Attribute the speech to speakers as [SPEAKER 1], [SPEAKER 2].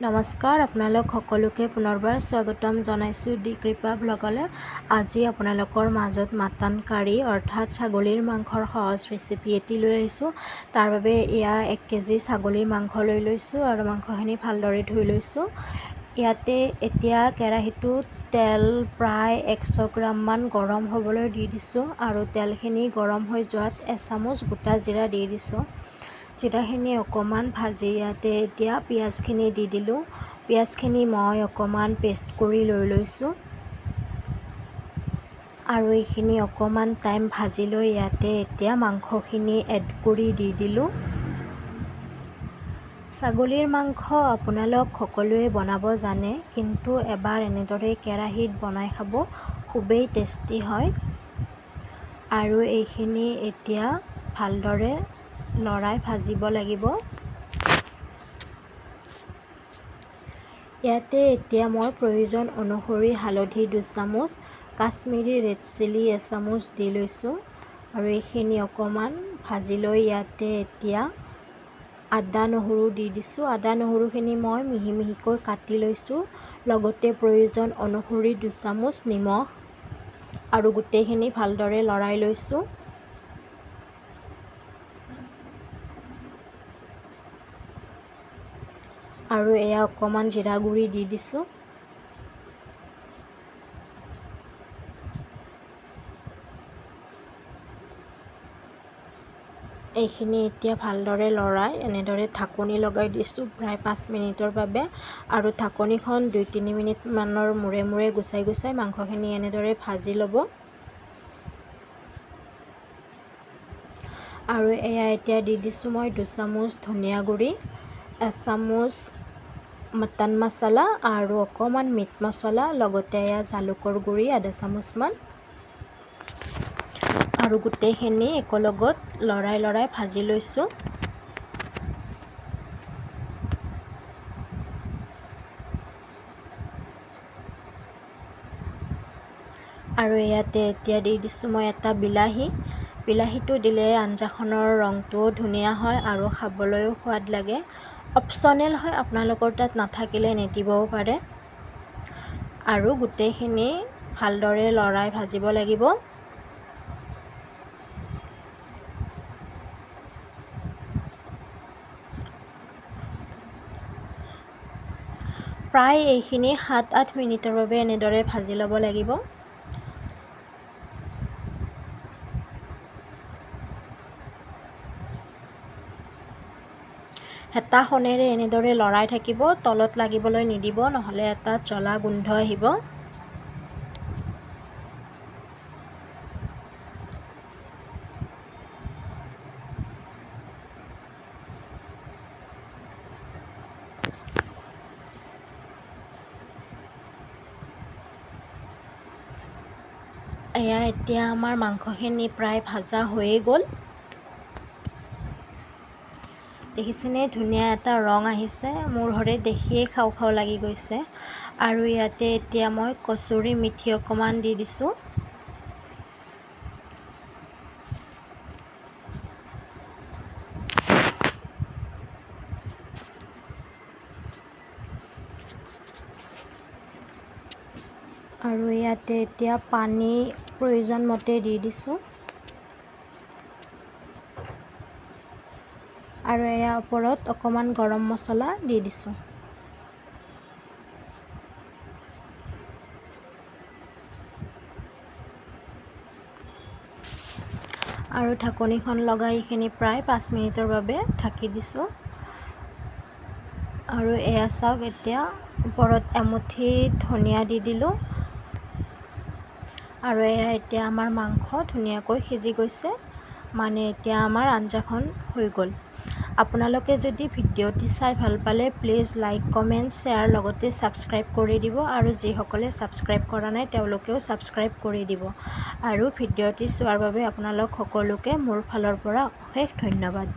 [SPEAKER 1] নমস্কাৰ, আপোনালোক সকলোকে পুনৰবাৰ স্বাগতম জনাইছোঁ দি কৃপা ব্লগলৈ। আজি আপোনালোকৰ মাজত মাটন কাৰী অৰ্থাৎ ছাগলীৰ মাংসৰ সহজ ৰেচিপি এটি লৈ আহিছোঁ। তাৰ বাবে এয়া 1 কেজি ছাগলীৰ মাংস লৈ লৈছোঁ আৰু মাংসখিনি ভালদৰে ধুই লৈছোঁ। ইয়াতে এতিয়া কেৰাহীটোত তেল প্ৰায় 100 গ্ৰামমান গৰম হ'বলৈ দি দিছোঁ আৰু তেলখিনি গৰম হৈ যোৱাত এচামুচ গোটা জিৰা দি দিছোঁ। জিৰাখিনি অকণমান ভাজি ইয়াতে এতিয়া পিঁয়াজখিনি দি দিলোঁ। পিঁয়াজখিনি মই অকণমান পেষ্ট কৰি লৈ লৈছোঁ আৰু এইখিনি অকণমান টাইম ভাজি লৈ ইয়াতে এতিয়া মাংসখিনি এড কৰি দি দিলোঁ। ছাগলীৰ মাংস আপোনালোক সকলোৱে বনাব জানে, কিন্তু এবাৰ এনেদৰে কেৰাহীত বনাই খাব, খুবেই টেষ্টি হয়। আৰু এইখিনি এতিয়া ভালদৰে লৰাই ভাজিব লাগিব। ইয়াতে এতিয়া মই প্ৰয়োজন অনুসৰি হালধি 2 চামুচ, কাশ্মীৰী ৰেড চিলি এচামুচ দি লৈছোঁ আৰু এইখিনি অকণমান ভাজি লৈ ইয়াতে এতিয়া আদা নহৰু দি দিছোঁ। আদা নহৰুখিনি মই মিহি মিহিকৈ কাটি লৈছোঁ। লগতে প্ৰয়োজন অনুসৰি 2 চামুচ নিমখ আৰু গোটেইখিনি ভালদৰে লৰাই লৈছোঁ। আৰু এয়া অকণমান জিৰা গুড়ি দি দিছোঁ। এইখিনি এতিয়া ভালদৰে লৰাই এনেদৰে ঢাকনি লগাই দিছোঁ প্ৰায় 5 মিনিটৰ বাবে আৰু ঢাকনিখন 2-3 মিনিটমানৰ মূৰে মূৰে গুচাই মাংসখিনি এনেদৰে ভাজি ল'ব। আৰু এয়া এতিয়া দি দিছোঁ মই 2 চামুচ ধনিয়া গুড়ি, 1 চামুচ মটন মছলা আৰু অকণমান মিট মছলা, লগতে এয়া জালুকৰ গুড়ি আধা চামুচমান আৰু গোটেইখিনি একেলগত লৰাই ভাজি লৈছোঁ। আৰু ইয়াতে এতিয়া দি দিছোঁ মই এটা বিলাহী। বিলাহীটো দিলে আঞ্জাখনৰ ৰংটোও ধুনীয়া হয় আৰু খাবলৈও সোৱাদ লাগে। অপশ্যনেল হয়, আপোনালোকৰ তাত নাথাকিলে নিদিবও পাৰে। আৰু গোটেইখিনি ভালদৰে লৰাই ভাজিব লাগিব। প্ৰায় এইখিনি 7-8 মিনিটৰ বাবে এনেদৰে ভাজি ল'ব লাগিব। হেতাখনেৰে এনেদৰে লৰাই থাকিব, তলত লাগিবলৈ নিদিব, নহ'লে এটা জ্বলা গোন্ধ আহিব। এয়া এতিয়া আমাৰ মাংসখিনি প্ৰায় ভাজা হৈয়ে গ'ল। দেখিছেনে ধুনীয়া এটা ৰং আহিছে, মোৰ ঘৰে দেখিয়ে খাওঁ খাওঁ লাগি গৈছে। আৰু ইয়াতে এতিয়া মই কচুৰি মেথি অকণমান দি দিছোঁ। আৰু ইয়াতে এতিয়া পানী প্ৰয়োজন মতে দি দিছোঁ। আৰু এয়া ওপৰত অকণমান গৰম মছলা দি দিছোঁ। আৰু ঢাকনিখন লগাই এইখিনি প্ৰায় 5 মিনিটৰ বাবে ঢাকি দিছোঁ। আৰু এয়া চাওক, এতিয়া ওপৰত এমুঠি ধনিয়া দি দিলোঁ। আৰু এয়া এতিয়া আমাৰ মাংস ধুনীয়াকৈ সিজি গৈছে, মানে এতিয়া আমাৰ আঞ্জাখন হৈ গ'ল। আপোনালোকে যদি ভিডিঅ'টি চাই ভাল পালে প্লিজ লাইক, কমেণ্ট, শ্বেয়াৰ লগতে ছাবস্ক্ৰাইব কৰি দিব। আৰু যিসকলে ছাবস্ক্ৰাইব কৰা নাই তেওঁলোকেও ছাবস্ক্ৰাইব কৰি দিব। আৰু ভিডিঅ'টি চোৱাৰ বাবে আপোনালোক সকলোকে মোৰ ফালৰ পৰা অশেষ ধন্যবাদ।